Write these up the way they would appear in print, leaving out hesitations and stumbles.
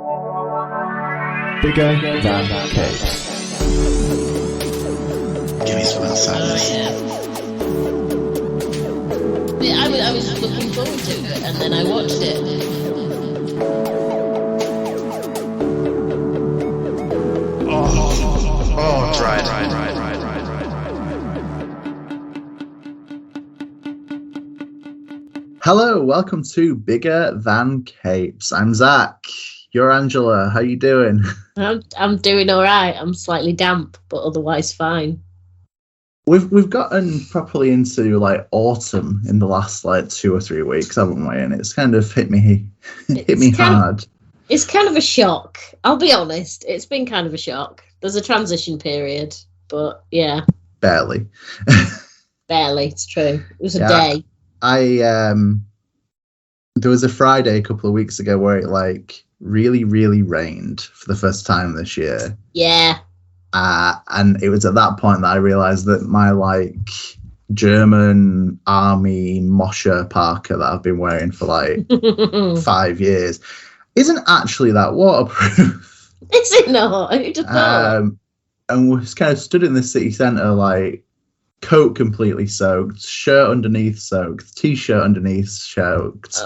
Bigger than capes. Give me some sadness. Yeah, I was looking forward to it, and then I watched it. Oh, dry. Hello, welcome to Bigger Than Capes. I'm Zach. You're Angela. How you doing? I'm doing all right. I'm slightly damp, but otherwise fine. We've gotten properly into like autumn in the last like 2 or 3 weeks, haven't we? And it's kind of hit me hard. It's kind of a shock. I'll be honest. It's been kind of a shock. There's a transition period, but yeah, Barely. barely. It's true. It was a day. There was a Friday a couple of weeks ago where it like really rained for the first time this year. Yeah. And it was at that point that I realized that my like German army Mosher parka that I've been wearing for like 5 years isn't actually that waterproof. Is it not? Who'd have thought? And we kind of stood in the city centre, like coat completely soaked, shirt underneath soaked, t-shirt underneath soaked,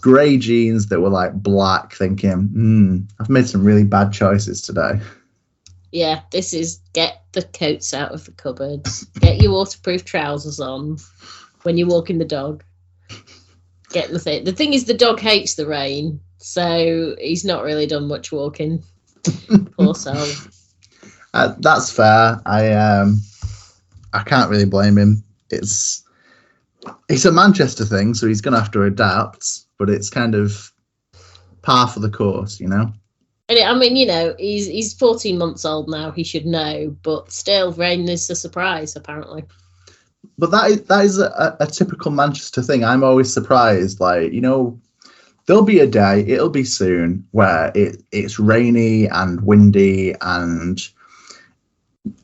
grey jeans that were like black, thinking, I've made some really bad choices today. Yeah, this is get the coats out of the cupboard, get your waterproof trousers on when you're walking the dog. Get the thing. The thing is, the dog hates the rain, so he's not really done much walking. Poor soul. That's fair. I can't really blame him. It's a Manchester thing, so he's going to have to adapt, but it's kind of par for the course, you know? And I mean, you know, he's 14 months old now. He should know, but still, rain is a surprise, apparently. But that is a typical Manchester thing. I'm always surprised. Like, you know, there'll be a day, it'll be soon, where it's rainy and windy and...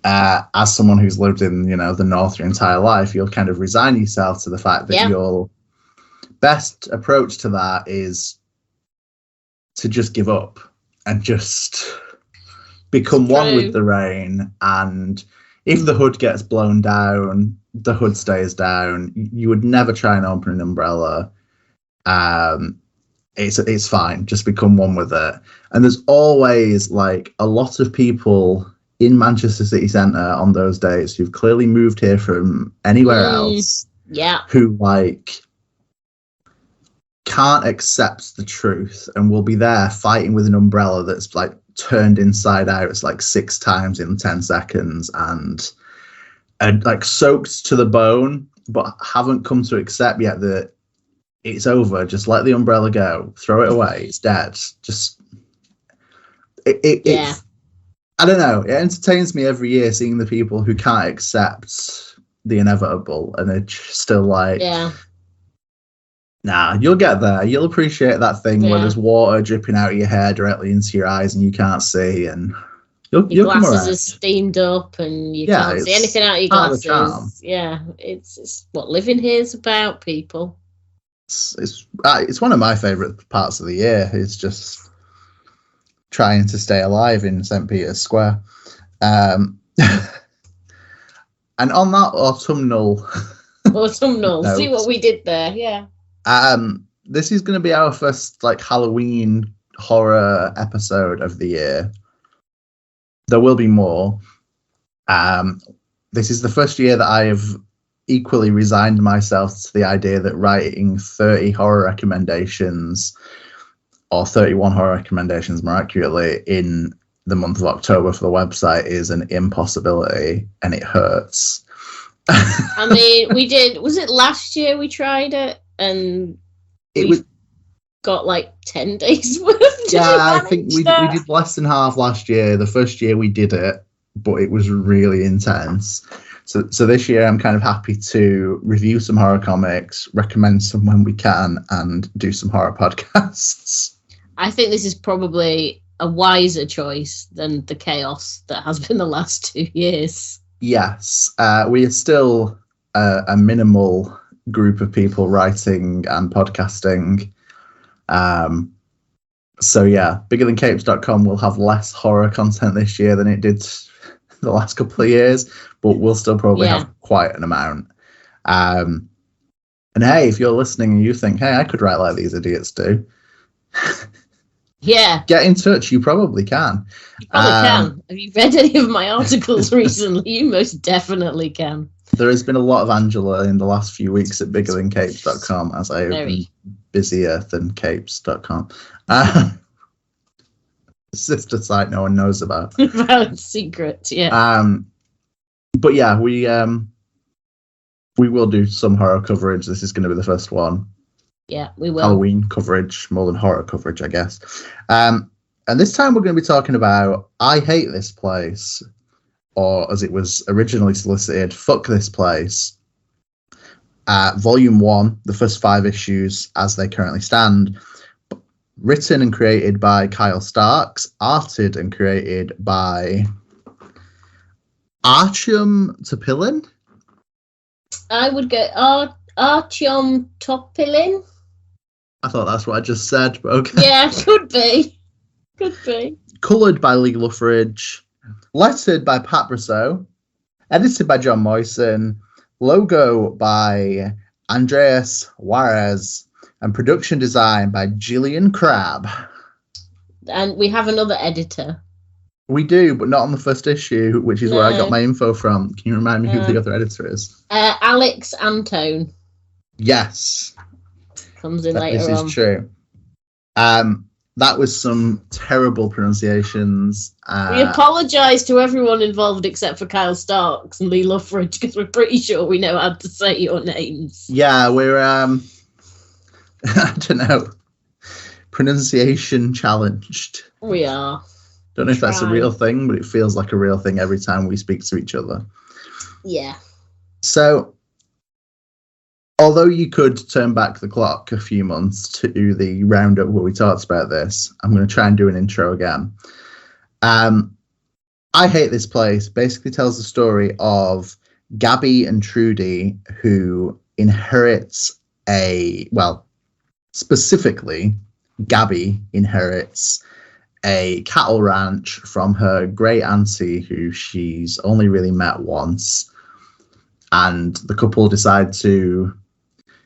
as someone who's lived in, you know, the north your entire life, you'll kind of resign yourself to the fact that your best approach to that is to just give up and just become one with the rain. And if the hood gets blown down, the hood stays down. You would never try and open an umbrella. It's fine. Just become one with it. And there's always like a lot of people in Manchester city centre on those days who've clearly moved here from anywhere else, who like can't accept the truth and will be there fighting with an umbrella that's like turned inside out. It's like 6 times in 10 seconds and like soaked to the bone, but haven't come to accept yet that it's over. Just let the umbrella go, throw it away. It's dead. Just it's, I don't know. It entertains me every year seeing the people who can't accept the inevitable and are still like, nah, you'll get there. You'll appreciate that thing where there's water dripping out of your hair directly into your eyes and you can't see, and you'll come around. Glasses are steamed up and you can't see anything out of your glasses. Yeah, it's what living here's about, people. It's one of my favourite parts of the year. It's just trying to stay alive in St. Peter's Square. And on that autumnal note, see what we did there, this is going to be our first like Halloween horror episode of the year. There will be more. This is the first year that I have equally resigned myself to the idea that writing 30 horror recommendations or 31 horror recommendations, more accurately, in the month of October for the website is an impossibility, and it hurts. I mean, we did. Was it last year we tried it, and we got like 10 days worth? I think we did less than half last year. The first year we did it, but it was really intense. So this year I'm kind of happy to review some horror comics, recommend some when we can, and do some horror podcasts. I think this is probably a wiser choice than the chaos that has been the last 2 years. Yes, we are still a minimal group of people writing and podcasting. So yeah, biggerthancapes.com will have less horror content this year than it did the last couple of years, but we'll still probably have quite an amount. And hey, if you're listening and you think, hey, I could write like these idiots do, get in touch. You probably can. You probably can. Have you read any of my articles recently? You most definitely can. There has been a lot of Angela in the last few weeks at biggerthancapes.com as I have been busier than capes.com. Sister site no one knows about. Valid secret, yeah. But yeah, we will do some horror coverage. This is going to be the first one. Yeah, we will. Halloween coverage, more than horror coverage, I guess. And this time we're going to be talking about I Hate This Place, or as it was originally solicited, Fuck This Place. Volume 1, the first 5 issues as they currently stand. Written and created by Kyle Starks, arted and created by Artyom Topilin. I would go Artyom Topilin. I thought that's what I just said, but okay. Yeah, could be. Could be. Coloured by Loughridge. Lettered by Pat Brosseau. Edited by John Moyson. Logo by Andreas Juarez. And production design by Gillian Crabb. And we have another editor. We do, but not on the first issue, which is where I got my info from. Can you remind me who the other editor is? Alex Antone. Yes. Comes in later on. This is true. That was some terrible pronunciations. We apologise to everyone involved except for Kyle Starks and Lee Loughridge, because we're pretty sure we know how to say your names. Yeah, we're I don't know, pronunciation challenged. We are. Don't know if that's a real thing, but it feels like a real thing every time we speak to each other. Yeah. So, although you could turn back the clock a few months to the roundup where we talked about this, I'm going to try and do an intro again. I Hate This Place basically tells the story of Gabby and Trudy, who inherits specifically, Gabby inherits a cattle ranch from her great auntie, who she's only really met once. And the couple decide to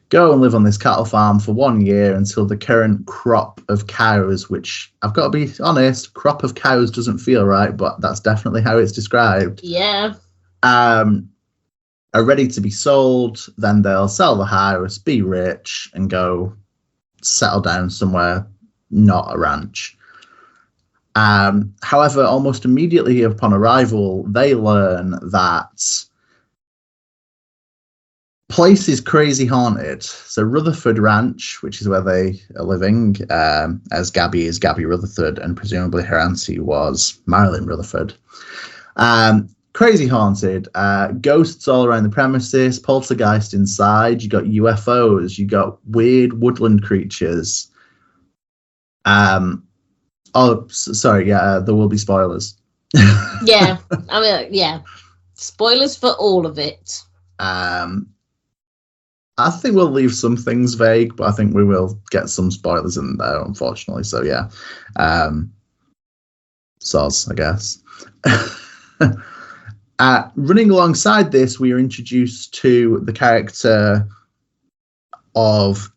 go and live on this cattle farm for 1 year until the current crop of cows, which I've got to be honest, crop of cows doesn't feel right, but that's definitely how it's described. Yeah. Are ready to be sold. Then they'll sell the house, be rich, and go settle down somewhere not a ranch. However, almost immediately upon arrival, they learn that place is crazy haunted. So Rutherford Ranch, which is where they are living, as Gabby is Gabby Rutherford, and presumably her auntie was Marilyn Rutherford. Crazy haunted, ghosts all around the premises, poltergeist inside, you got UFOs, you got weird woodland creatures. There will be spoilers. Yeah, spoilers for all of it. I think we'll leave some things vague, but I think we will get some spoilers in there, unfortunately. So yeah, soz, I guess. Running alongside this, we are introduced to the character of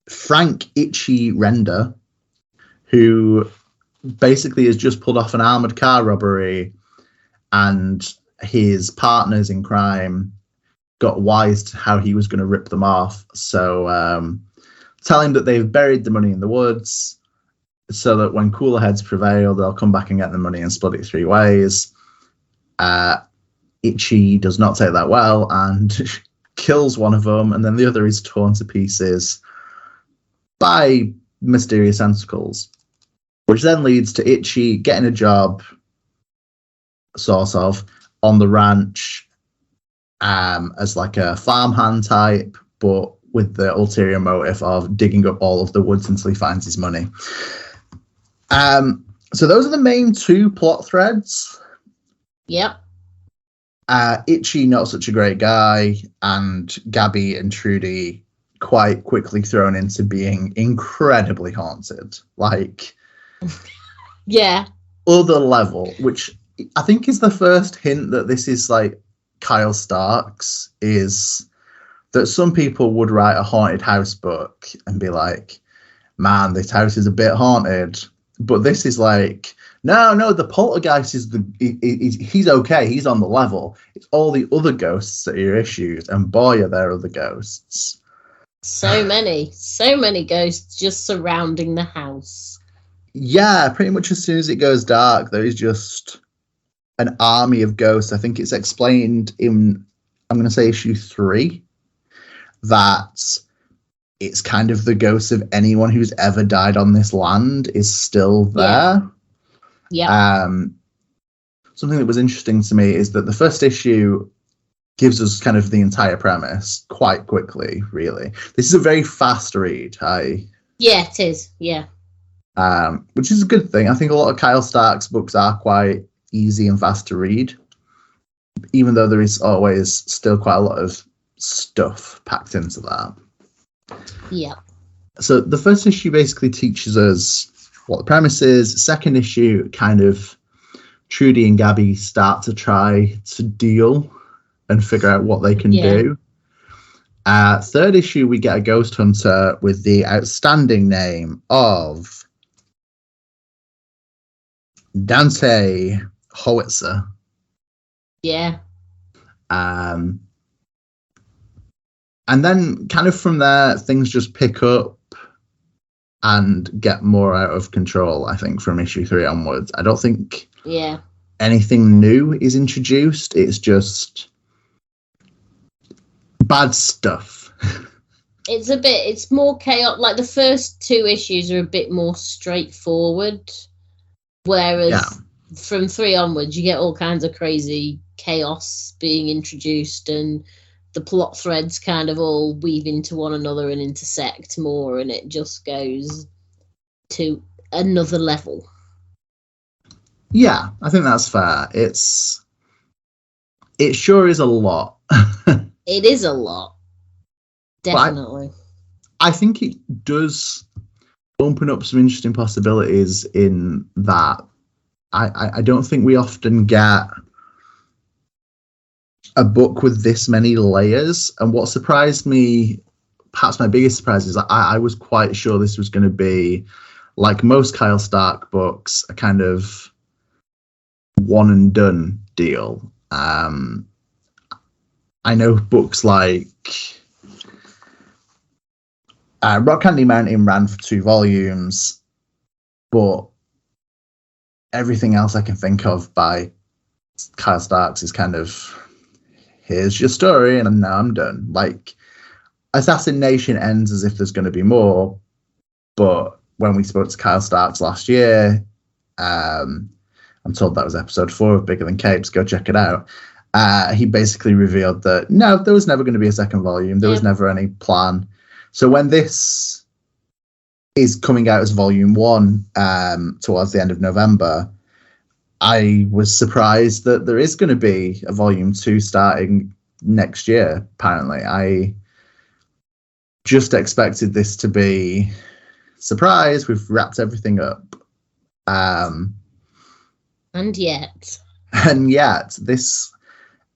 Frank Itchy Render, who basically has just pulled off an armoured car robbery, and his partners in crime got wise to how he was going to rip them off. So tell him that they've buried the money in the woods so that when cooler heads prevail, they'll come back and get the money and split it 3 ways. Itchy does not take that well and kills one of them, and then the other is torn to pieces by mysterious tentacles, which then leads to Itchy getting a job, sort of, on the ranch as like a farmhand type, but with the ulterior motive of digging up all of the woods until he finds his money. So those are the main 2 plot threads. Yep. Itchy, not such a great guy, and Gabby and Trudy quite quickly thrown into being incredibly haunted. Like, yeah, other level, which I think is the first hint that this is like Kyle Stark's, is that some people would write a haunted house book and be like, man, this house is a bit haunted. But this is like, no, the poltergeist is he's okay, he's on the level. It's all the other ghosts that are your issues, and boy, are there other ghosts. So many ghosts just surrounding the house. Yeah, pretty much as soon as it goes dark, there is just an army of ghosts. I think it's explained in, I'm going to say issue 3, that it's kind of the ghosts of anyone who's ever died on this land is still there. Yeah. Something that was interesting to me is that the first issue gives us kind of the entire premise quite quickly, really. This is a very fast read. Yeah, it is. Yeah. Which is a good thing. I think a lot of Kyle Stark's books are quite easy and fast to read, even though there is always still quite a lot of stuff packed into that. Yeah. So the first issue basically teaches us what the premise is. Second issue, kind of Trudy and Gabby start to try to deal and figure out what they can do. Third issue, we get a ghost hunter with the outstanding name of Dante Howitzer. Yeah. And then kind of from there, things just pick up and get more out of control, I think, from issue 3 onwards. I don't think anything new is introduced. It's just bad stuff. It's more chaotic. Like the first 2 issues are a bit more straightforward, whereas from 3 onwards, you get all kinds of crazy chaos being introduced, and the plot threads kind of all weave into one another and intersect more, and it just goes to another level. Yeah, I think that's fair. It sure is a lot. It is a lot. Definitely. I think it does open up some interesting possibilities in that I don't think we often get a book with this many layers. And what surprised me, perhaps my biggest surprise, is I was quite sure this was going to be, like most Kyle Stark books, a kind of one and done deal. I know books like Rock Candy Mountain ran for 2 volumes, but everything else I can think of by Kyle Starks is kind of, here's your story and now I'm done. Like, Assassination ends as if there's going to be more, but when we spoke to Kyle Starks last year, I'm told that was episode 4 of Bigger Than Capes, go check it out. He basically revealed that no, there was never going to be a second volume. There was never any plan. So when this is coming out as volume 1 towards the end of November, I was surprised that there is going to be a volume 2 starting next year, apparently. I just expected this to be, surprise, we've wrapped everything up. And yet, this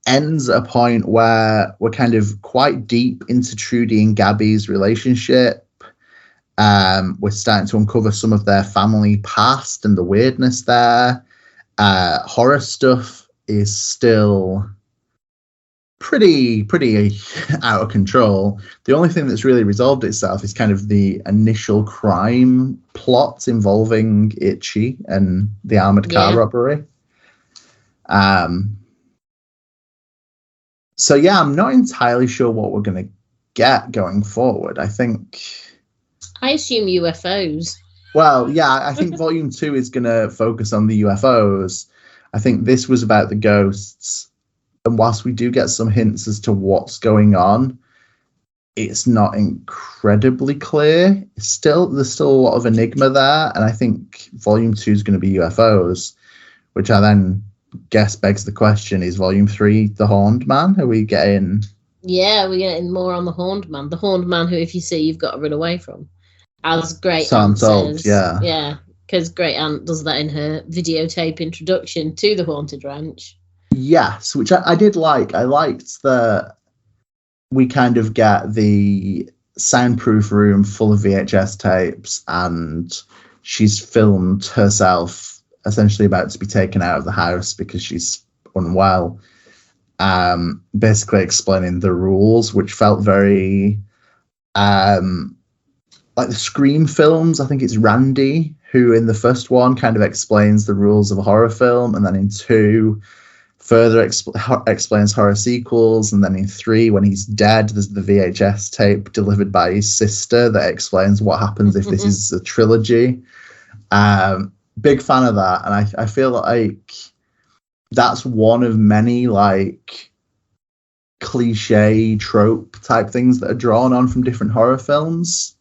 ends at a point where we're kind of quite deep into Trudy and Gabby's relationship. We're starting to uncover some of their family past and the weirdness there. Horror stuff is still pretty out of control. The only thing that's really resolved itself is kind of the initial crime plot involving Itchy and the armored car robbery. So yeah, I'm not entirely sure what we're going to get going forward. I assume UFOs. Well, yeah, I think volume 2 is going to focus on the UFOs. I think this was about the ghosts. And whilst we do get some hints as to what's going on, it's not incredibly clear. There's still a lot of enigma there. And I think volume 2 is going to be UFOs, which I then guess begs the question, is volume 3 the Horned Man? Are we getting Yeah, we're getting more on the Horned Man. The Horned Man who, if you see, you've got to run away from. As Great Aunt says. Yeah. Yeah, because Great Aunt does that in her videotape introduction to the Haunted Ranch. Yes, which I did like. I liked that we kind of get the soundproof room full of VHS tapes, and she's filmed herself essentially about to be taken out of the house because she's unwell. Basically explaining the rules, which felt very like the Scream films. I think it's Randy who in the first one kind of explains the rules of a horror film, and then in 2 further explains horror sequels, and then in 3, when he's dead, there's the VHS tape delivered by his sister that explains what happens if this is a trilogy. Big fan of that, and I feel like that's one of many like cliche trope type things that are drawn on from different horror films.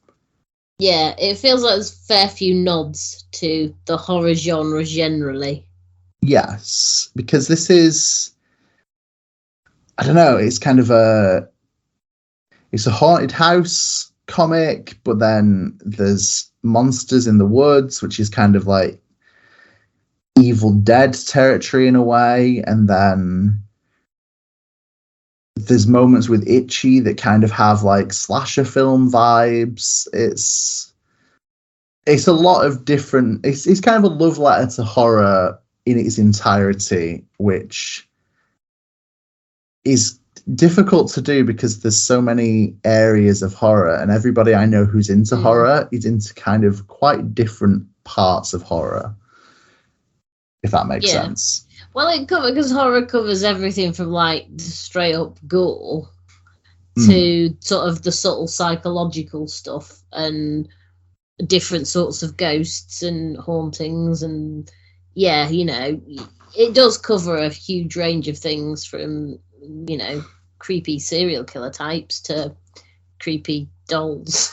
Yeah, it feels like there's a fair few nods to the horror genre generally. Yes, because this is, I don't know, it's kind of it's a haunted house comic, but then there's monsters in the woods, which is kind of like Evil Dead territory in a way, and then there's moments with Itchy that kind of have like slasher film vibes. It's a lot of different, it's kind of a love letter to horror in its entirety, which is difficult to do because there's so many areas of horror, and everybody I know who's into horror is into kind of quite different parts of horror, if that makes sense. Well, it covers, because horror covers everything from like straight up gore to sort of the subtle psychological stuff and different sorts of ghosts and hauntings, and yeah, you know, it does cover a huge range of things from, you know, creepy serial killer types to creepy dolls.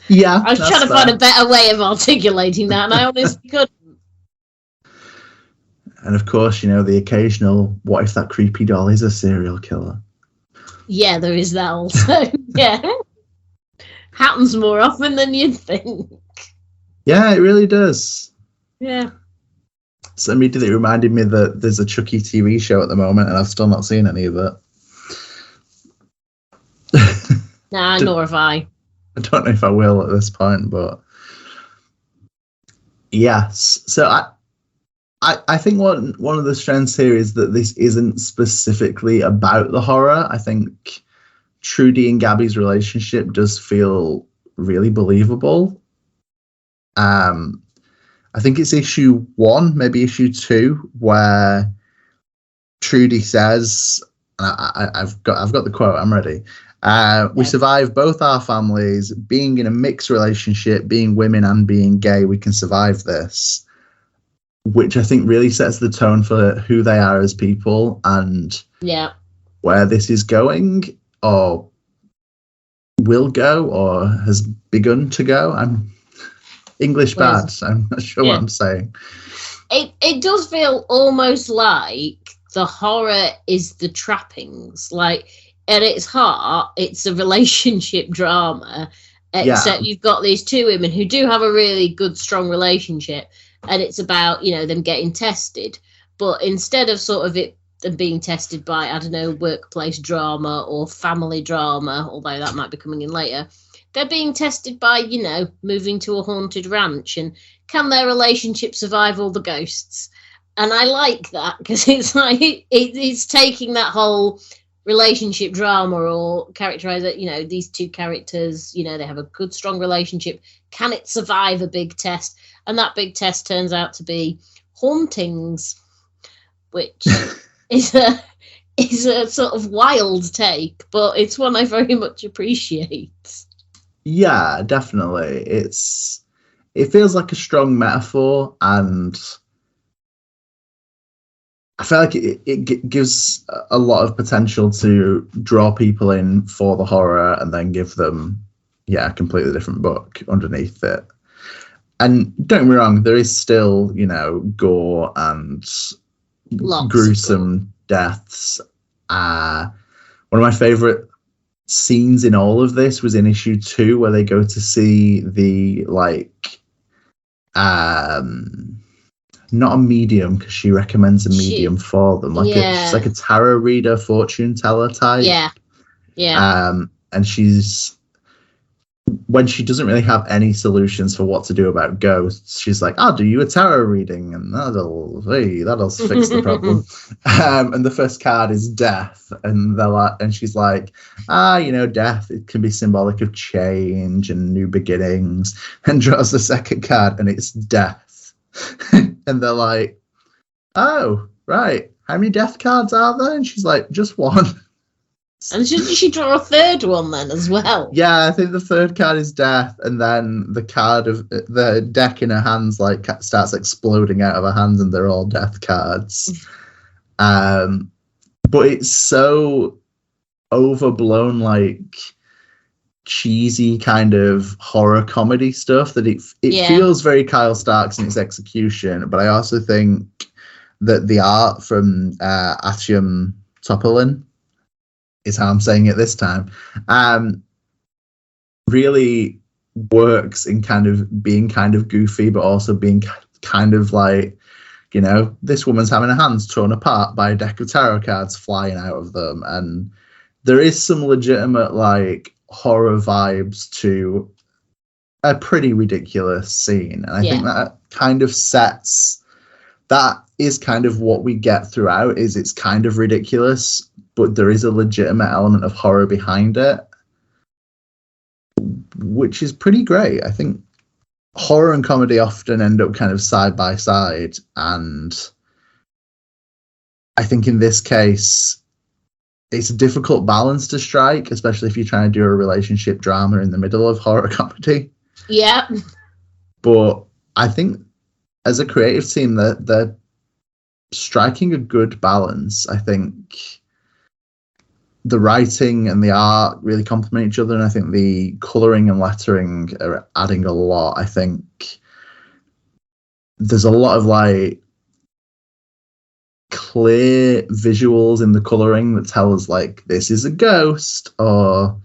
Yeah, I was trying to find a better way of articulating that, and I honestly couldn't. And of course, you know, the occasional, what if that creepy doll is a serial killer? Yeah, there is that also. Yeah. Happens more often than you'd think. Yeah, it really does. Yeah. So immediately reminded me that there's a Chucky TV show at the moment, and I've still not seen any of it. Nah, nor have I. I don't know if I will at this point, but yes. So I think one of the strengths here is that this isn't specifically about the horror. I think Trudy and Gabby's relationship does feel really believable. I think it's issue 1, maybe issue 2, where Trudy says, I've got the quote, I'm ready. We survive both our families, being in a mixed relationship, being women and being gay, we can survive this. Which I think really sets the tone for who they are as people and where this is going, or will go, or has begun to go. I'm English bad, so I'm not sure what I'm saying. It does feel almost like the horror is the trappings. Like, at its heart, it's a relationship drama, except you've got these 2 women who do have a really good, strong relationship, and it's about, you know, them getting tested. But instead of sort of it them being tested by, I don't know, workplace drama or family drama, although that might be coming in later, they're being tested by, you know, moving to a haunted ranch, and can their relationship survive all the ghosts? And I like that, because it's like it's taking that whole relationship drama or characterize it, you know, these 2 characters, you know, they have a good, strong relationship. Can it survive a big test? And that big test turns out to be hauntings, which is a sort of wild take, but it's one I very much appreciate. Yeah, definitely. It feels like a strong metaphor, and I feel like it gives a lot of potential to draw people in for the horror and then give them, a completely different book underneath it. And don't get me wrong, there is still, you know, gore and gruesome deaths. One of my favorite scenes in all of this was in issue 2, where they go to see the not a medium, because she recommends a medium for them, she's like a tarot reader, fortune teller type. And when she doesn't really have any solutions for what to do about ghosts, she's like, I'll do you a tarot reading, and that'll fix the problem. And the first card is death, and she's like, death, it can be symbolic of change and new beginnings, and draws the second card, and it's death. And they're like, oh, right, how many death cards are there? And she's like, just one. And did she draw a third one then as well? Yeah, I think the third card is death, and then the card of the deck in her hands starts exploding out of her hands, and they're all death cards. But it's so overblown, cheesy kind of horror comedy stuff that it feels very Kyle Starks in its execution. But I also think that the art from Artyom Topilin, is how I'm saying it this time, really works in kind of being kind of goofy, but also being kind of this woman's having her hands torn apart by a deck of tarot cards flying out of them. And there is some legitimate horror vibes to a pretty ridiculous scene. And I think that kind of that is kind of what we get throughout, is it's kind of ridiculous, but there is a legitimate element of horror behind it, which is pretty great. I think horror and comedy often end up kind of side by side, and I think in this case, it's a difficult balance to strike, especially if you're trying to do a relationship drama in the middle of horror comedy. Yeah. But I think as a creative team, they're striking a good balance. I think the writing and the art really complement each other, and I think the colouring and lettering are adding a lot. I think there's a lot of clear visuals in the colouring that tell us this is a ghost, or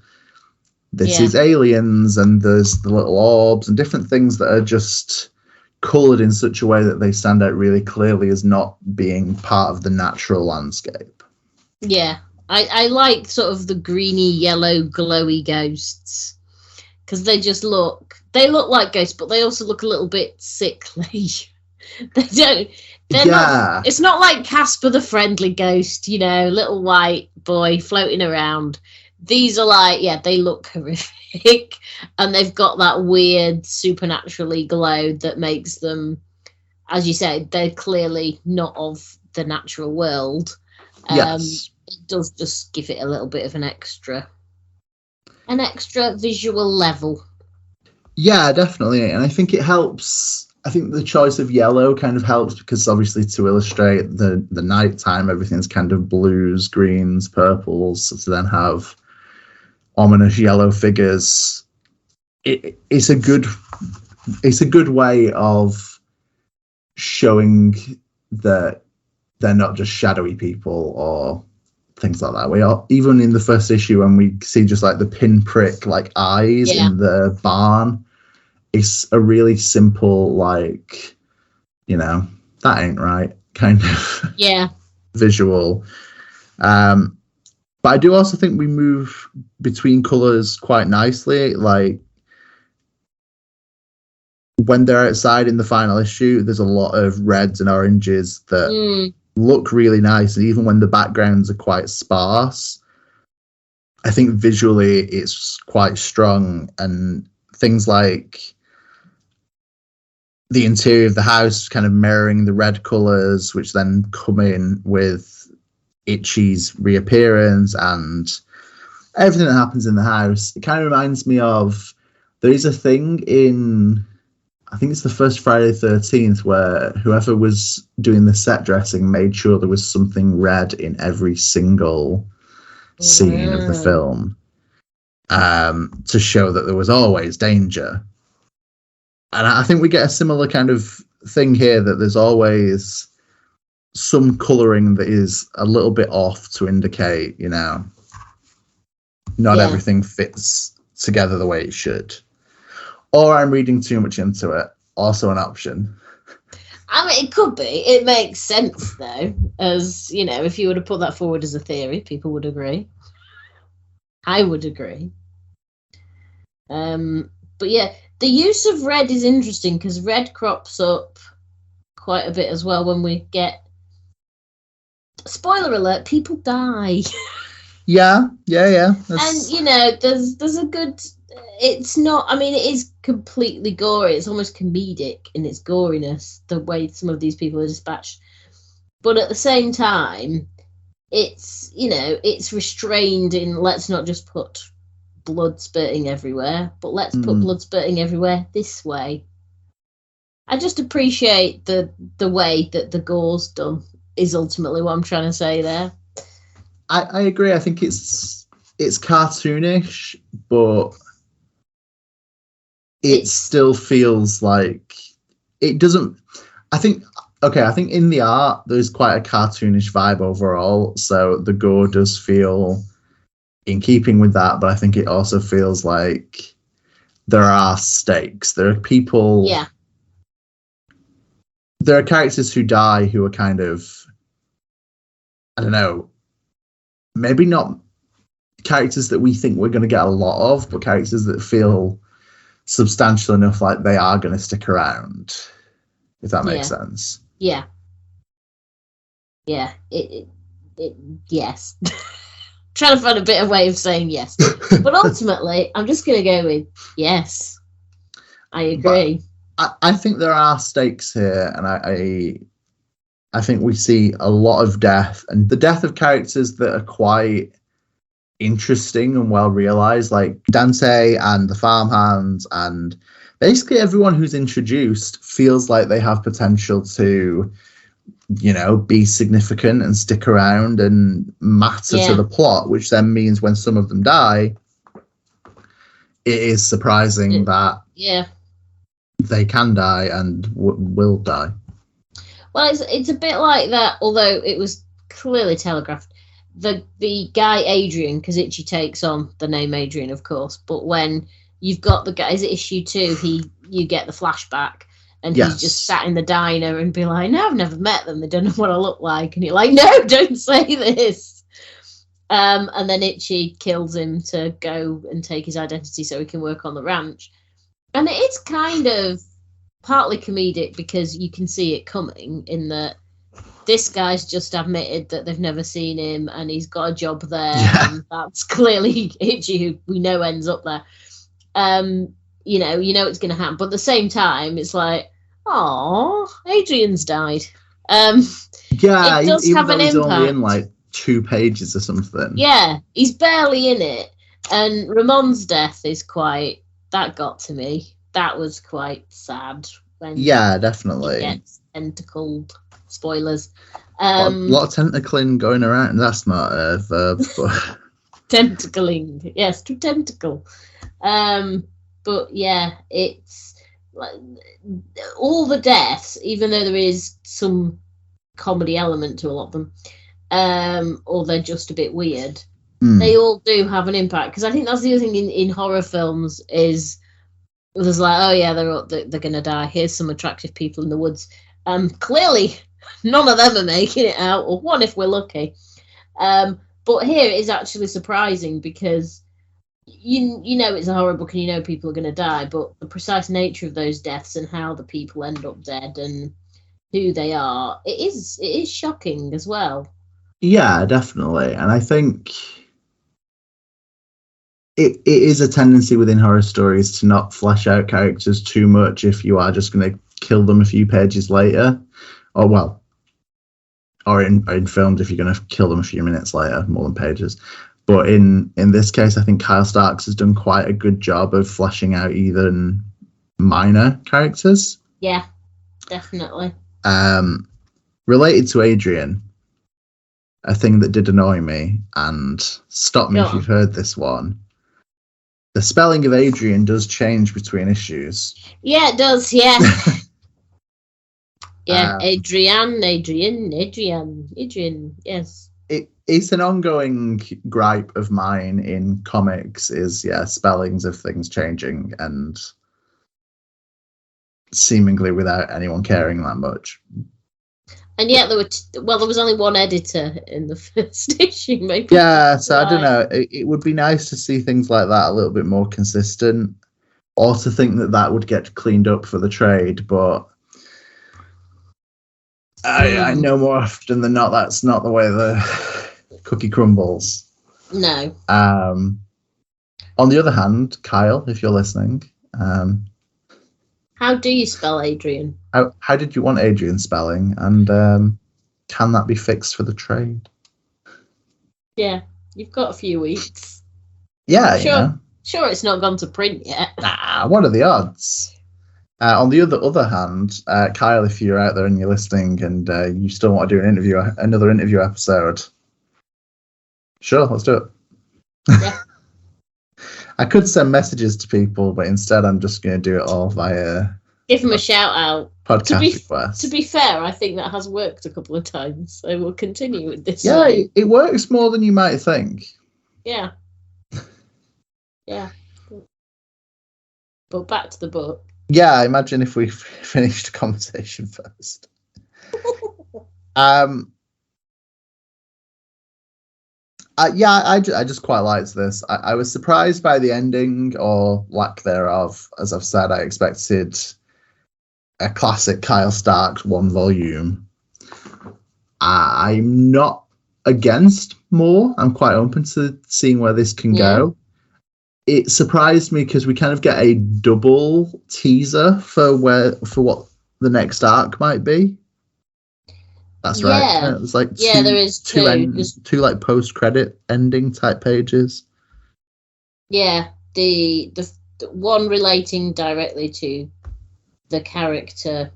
this is aliens, and there's the little orbs and different things that are just coloured in such a way that they stand out really clearly as not being part of the natural landscape. Yeah. I like sort of the greeny, yellow, glowy ghosts, because they look like ghosts, but they also look a little bit sickly. They're not, it's not like Casper the Friendly Ghost, little white boy floating around. These are they look horrific, and they've got that weird supernaturally glow that makes them, as you said, they're clearly not of the natural world. Yes. It does just give it a little bit of an extra visual level. Yeah, definitely. And I think it helps. I think the choice of yellow kind of helps, because obviously to illustrate the nighttime, everything's kind of blues, greens, purples. So to then have ominous yellow figures, it's a good way of showing that they're not just shadowy people or things like that. Even in the first issue, when we see just the pinprick eyes in the barn, it's a really simple that ain't right kind of visual. But I do also think we move between colours quite nicely. When they're outside in the final issue, there's a lot of reds and oranges that look really nice, and even when the backgrounds are quite sparse, I think visually it's quite strong. And things like the interior of the house kind of mirroring the red colours, which then come in with Itchy's reappearance and everything that happens in the house. It kind of reminds me of, there is a thing in, I think it's the first Friday the 13th, where whoever was doing the set dressing made sure there was something red in every single scene of the film, to show that there was always danger. And I think we get a similar kind of thing here, that there's always some colouring that is a little bit off to indicate, Not everything fits together the way it should. Or I'm reading too much into it. Also an option. I mean, it could be. It makes sense, though. As, you know, if you were to put that forward as a theory, people would agree. I would agree. But yeah, the use of red is interesting because red crops up quite a bit as well when we get... Spoiler alert, people die. Yeah. And, you know, there's a good... It's not... I mean, it is completely gory. It's almost comedic in its goriness, the way some of these people are dispatched. But at the same time, it's, you know, it's restrained in let's not just put blood spurting everywhere, but let's put blood spurting everywhere this way. I just appreciate the way that the gore's done is ultimately what I'm trying to say there. I agree. I think it's cartoonish, but it still feels like it doesn't. I think in the art there's quite a cartoonish vibe overall, so the gore does feel in keeping with that, but I think it also feels like there are stakes. There are people. Yeah. There are characters who die who are kind of, I don't know, maybe not characters that we think we're going to get a lot of, but characters that feel substantial enough like they are going to stick around, if that makes sense. Yeah. Yes. Trying to find a better way of saying yes. But ultimately, I'm just going to go with yes. I agree. But I think there are stakes here, and I think we see a lot of death, and the death of characters that are quite interesting and well realized, like Dante and the farmhands, and basically everyone who's introduced feels like they have potential to, you know, be significant and stick around and matter to the plot, which then means when some of them die, it is surprising that they can die and will die. Well, it's a bit like that, although it was clearly telegraphed. The guy Adrian, because Itchy takes on the name Adrian, of course, but when you've got the guy, is it issue 2, you get the flashback, and he's just sat in the diner and be like, no, I've never met them, they don't know what I look like, and you're like, no, don't say this. And then Itchy kills him to go and take his identity so he can work on the ranch. And it is kind of partly comedic because you can see it coming in that this guy's just admitted that they've never seen him and he's got a job there. Yeah. And that's clearly Itchy, who we know ends up there. You know it's going to happen. But at the same time, it's like, oh, Adrian's died. Yeah, it does even have though an he's impact. only in like 2 pages or something. Yeah, he's barely in it. And Ramon's death is quite... That got to me. That was quite sad. When definitely. He gets tentacled. Spoilers. A lot of tentacling going around. That's not a verb. But... Tentacling. Yes, to tentacle. But yeah, it's like all the deaths, even though there is some comedy element to a lot of them, or they're just a bit weird, they all do have an impact. Because I think that's the other thing in horror films is there's like, oh yeah, they're going to die. Here's some attractive people in the woods. Clearly, none of them are making it out, or one if we're lucky. But here it is actually surprising because you know it's a horror book and you know people are going to die, but the precise nature of those deaths and how the people end up dead and who they are, it is shocking as well. Yeah, definitely. And I think it is a tendency within horror stories to not flesh out characters too much if you are just going to kill them a few pages later, or in films if you're going to kill them a few minutes later, more than pages. But in this case, I think Kyle Starks has done quite a good job of fleshing out even minor characters. Yeah, definitely. Related to Adrian, a thing that did annoy me, and stop me if you've heard this one. The spelling of Adrian does change between issues. Yeah, it does, yeah. Yeah, Adrian, yes. it's an ongoing gripe of mine in comics is spellings of things changing and seemingly without anyone caring that much. And yet there was only one editor in the first issue, maybe. Yeah, so I don't know. It would be nice to see things like that a little bit more consistent, or to think that would get cleaned up for the trade. But I know more often than not that's not the way the cookie crumbles. No. On the other hand, Kyle, if you're listening, how do you spell Adrian? How did you want Adrian spelling? And can that be fixed for the trade? Yeah, you've got a few weeks. Yeah, Sure, it's not gone to print yet. Nah, what are the odds? On the other hand, Kyle, if you're out there and you're listening and you still want to do another interview episode, sure, let's do it. Yeah. I could send messages to people, but instead I'm just going to do it all via... Give them a shout out. Podcast request. To be fair, I think that has worked a couple of times, so we'll continue with this. Yeah, it works more than you might think. Yeah. Yeah. But back to the book. Yeah, I imagine if we finished the conversation first. I just quite liked this. I was surprised by the ending, or lack thereof. As I've said, I expected a classic Kyle Starks one volume. I'm not against more. I'm quite open to seeing where this can go. It surprised me because we kind of get a double teaser for what the next arc might be. That's right. Yeah. It's like there is two like post-credit ending type pages. Yeah, the one relating directly to the character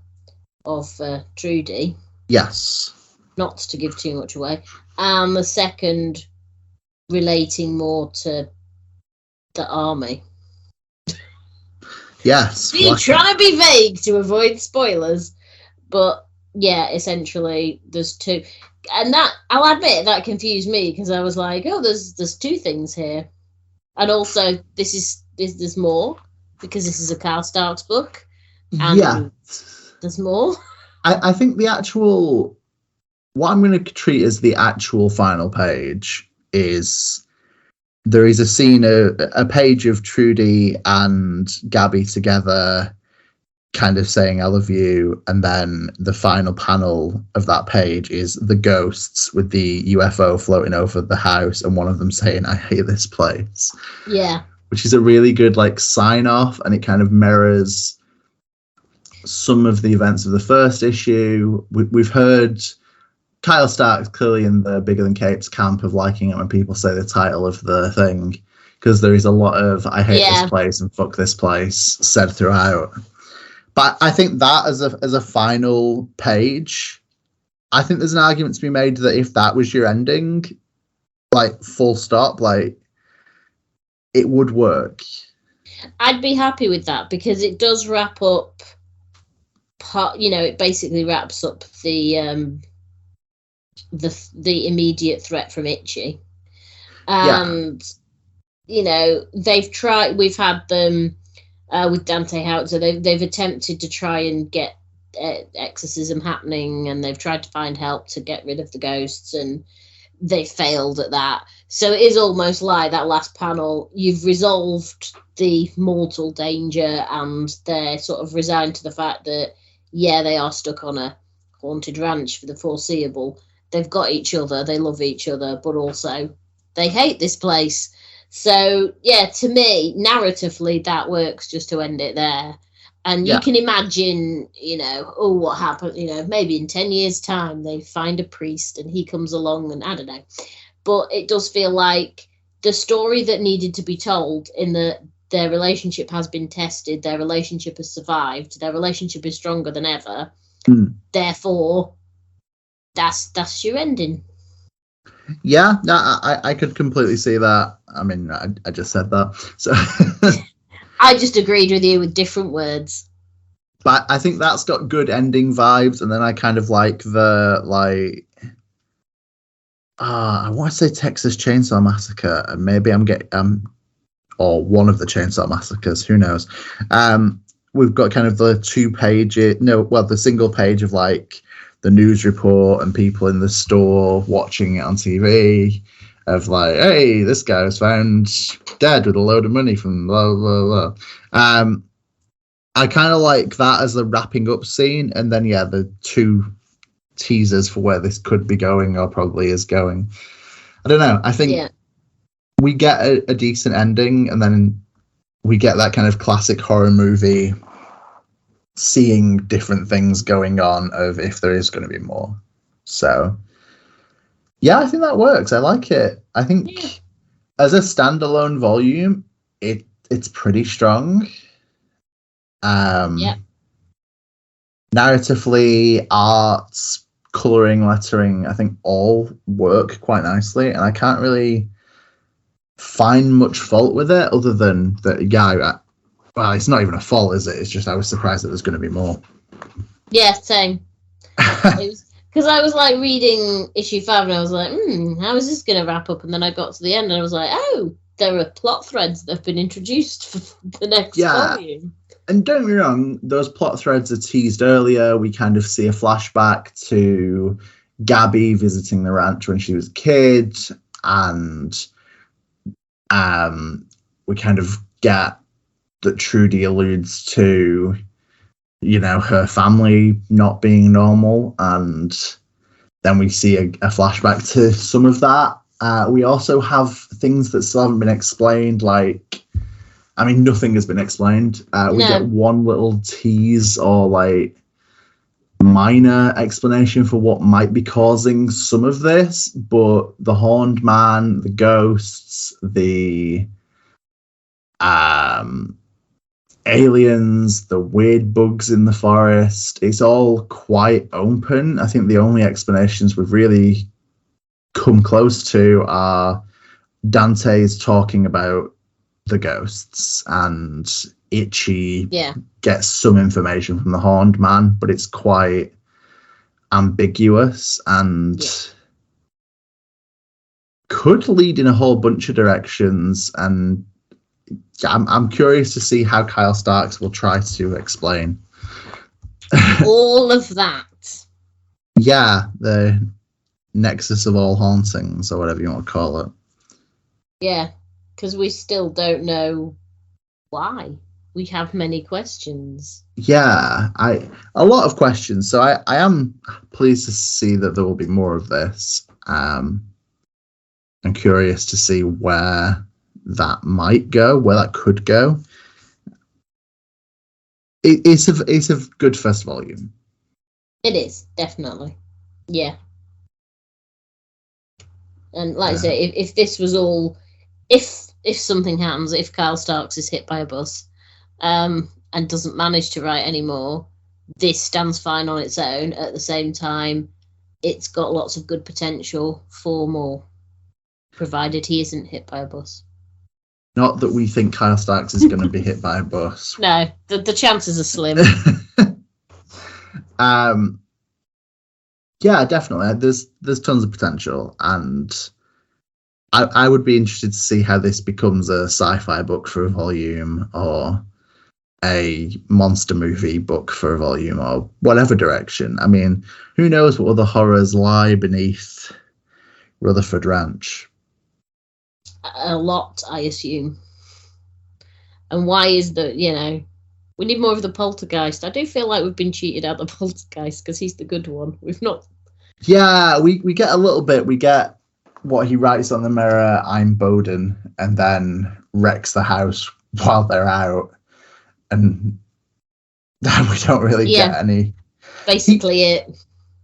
of Trudy. Yes. Not to give too much away, and the second relating more to the army. Yes. Trying to be vague to avoid spoilers, but. Yeah, essentially, there's two, and that I'll admit that confused me because I was like, "Oh, there's two things here," and also there's more because this is a Kyle Starks book, and there's more. I think the actual what I'm going to treat as the actual final page is there is a scene, a page of Trudy and Gabby together, kind of saying I love you, and then the final panel of that page is the ghosts with the UFO floating over the house and one of them saying I hate this place. Yeah. Which is a really good like sign off, and it kind of mirrors some of the events of the first issue. We've heard Kyle Starks clearly in the Bigger Than Capes camp of liking it when people say the title of the thing, because there is a lot of I hate this place and fuck this place said throughout. But I think that as a final page, I think there's an argument to be made that if that was your ending, like full stop, like it would work. I'd be happy with that because it does wrap up. It basically wraps up the immediate threat from Itchy, and they've tried. We've had them. With Dante Hauser, they've attempted to try and get exorcism happening, and they've tried to find help to get rid of the ghosts, and they failed at that. So it is almost like that last panel. You've resolved the mortal danger, and they're sort of resigned to the fact that they are stuck on a haunted ranch for the foreseeable. They've got each other, they love each other, but also they hate this place. So, to me, narratively, that works just to end it there. And you can imagine, what happened, maybe in 10 years' time, they find a priest and he comes along and I don't know. But it does feel like the story that needed to be told in their relationship has been tested, their relationship has survived, their relationship is stronger than ever. Therefore, that's your ending. Yeah, no, I could completely see that. I mean, I just said that. So I just agreed with you with different words. But I think that's got good ending vibes, and then I kind of like the I want to say Texas Chainsaw Massacre, and maybe I'm getting or one of the Chainsaw Massacres. Who knows? We've got kind of the the single page of like the news report and people in the store watching it on TV of like, hey, this guy was found dead with a load of money from blah blah blah. I kind of like that as the wrapping up scene, and then the 2 teasers for where this could be going or probably is going. I don't know. I think we get a decent ending, and then we get that kind of classic horror movie seeing different things going on of if there is going to be more. So I think that works. I like it. I think as a standalone volume, it's pretty strong. Narratively, arts, colouring, lettering, I think all work quite nicely, and I can't really find much fault with it other than that. Well, it's not even a fault, is it? It's just I was surprised that there's going to be more. Yeah, same. It was because I was like reading issue 5 and I was like, how is this going to wrap up? And then I got to the end and I was like, oh, there are plot threads that have been introduced for the next volume. And don't get me wrong, those plot threads are teased earlier. We kind of see a flashback to Gabby visiting the ranch when she was a kid, and we kind of get that Trudy alludes to, her family not being normal, and then we see a flashback to some of that. We also have things that still haven't been explained, nothing has been explained. We get one little tease or minor explanation for what might be causing some of this, but the horned man, the ghosts, the aliens, the weird bugs in the forest, it's all quite open. I think the only explanations we've really come close to are Dante's talking about the ghosts, and Itchy gets some information from the horned man, but it's quite ambiguous and could lead in a whole bunch of directions. And I'm curious to see how Kyle Starks will try to explain all of that. The nexus of all hauntings, or whatever you want to call it. Yeah, because we still don't know why. We have many questions. A lot of questions. So I am pleased to see that there will be more of this. I'm curious to see where that might go, where that could go. It's a good first volume. It is, definitely. Yeah. And like I say, if this was all, if something happens, if Kyle Starks is hit by a bus and doesn't manage to write anymore, this stands fine on its own. At the same time, it's got lots of good potential for more, provided he isn't hit by a bus. Not that we think Kyle Starks is going to be hit by a bus. No, the chances are slim. Yeah, definitely. There's tons of potential, and I would be interested to see how this becomes a sci-fi book for a volume, or a monster movie book for a volume, or whatever direction. I mean, who knows what other horrors lie beneath Rutherford Ranch? A lot, I assume. And why is that, we need more of the poltergeist. I do feel like we've been cheated out the poltergeist because he's the good one. We've not. Yeah, we get a little bit. We get what he writes on the mirror, I'm Bowden, and then wrecks the house while they're out. And we don't really get any. Basically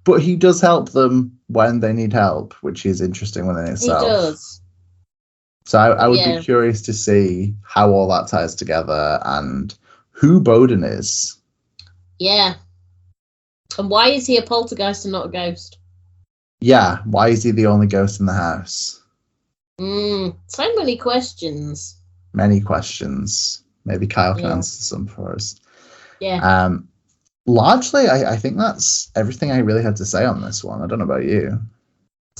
But he does help them when they need help, which is interesting within itself. He does. So I would be curious to see how all that ties together and who Bowden is. Yeah. And why is he a poltergeist and not a ghost? Yeah, why is he the only ghost in the house? So many questions. Many questions. Maybe Kyle can answer some for us. Yeah. Largely, I think that's everything I really had to say on this one. I don't know about you.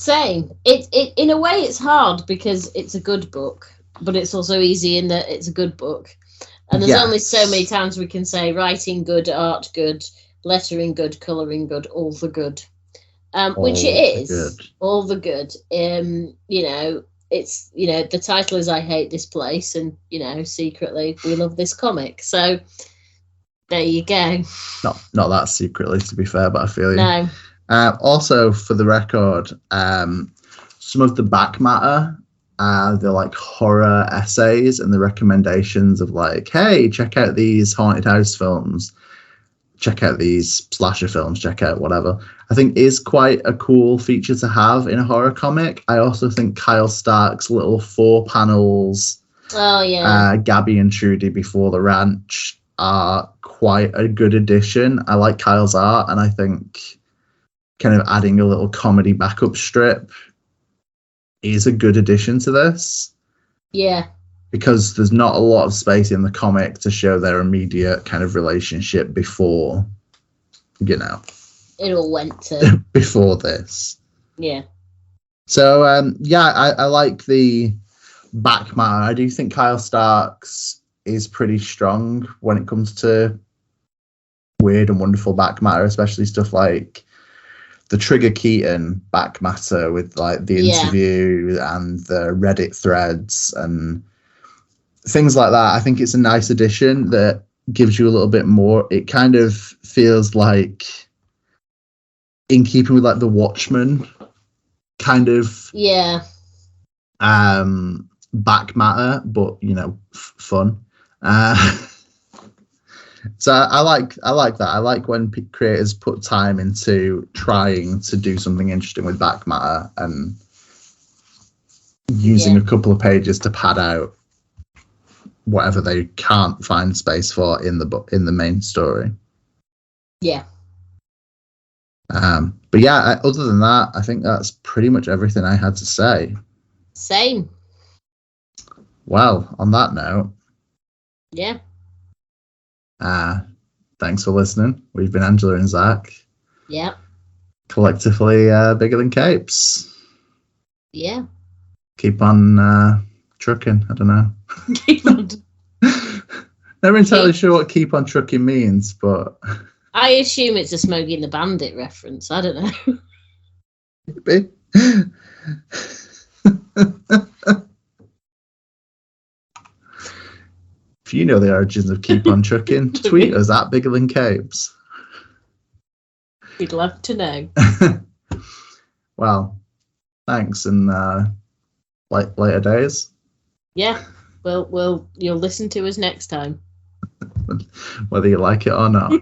Same. It in a way it's hard because it's a good book, but it's also easy in that it's a good book. And there's only so many times we can say writing good, art good, lettering good, colouring good, all the good. Which it is. All the good. It's the title is I Hate This Place, and secretly we love this comic. So there you go. Not that secretly, to be fair, but I feel you. No. Also, for the record, some of the back matter, the like horror essays and the recommendations of like, hey, check out these haunted house films, check out these slasher films, check out whatever, I think is quite a cool feature to have in a horror comic. I also think Kyle Stark's little 4 panels, Gabby and Trudy Before the Ranch, are quite a good addition. I like Kyle's art, and I think kind of adding a little comedy backup strip is a good addition to this. Yeah. Because there's not a lot of space in the comic to show their immediate kind of relationship before, it all went to before this. Yeah. So I like the back matter. I do think Kyle Stark's is pretty strong when it comes to weird and wonderful back matter, especially stuff like the Trigger Keaton back matter with like the interview and the Reddit threads and things like that. I think it's a nice addition that gives you a little bit more. It kind of feels like in keeping with like the Watchmen kind of back matter, but fun. So I like that. I like when creators put time into trying to do something interesting with back matter and using a couple of pages to pad out whatever they can't find space for in the book, in the main story. Yeah. But yeah, other than that, I think that's pretty much everything I had to say. Same. Well, on that note. Yeah. Thanks for listening. We've been Angela and Zach. Yeah. Collectively bigger than capes. Yeah. Keep on trucking. I don't know. Keep on. Never entirely sure what keep on trucking means, but I assume it's a Smokey and the Bandit reference. I don't know. Maybe. If you know the origins of keep on trucking, tweet us at bigger than capes. We'd love to know. Well, thanks, and later days. Yeah, well, you'll listen to us next time. Whether you like it or not.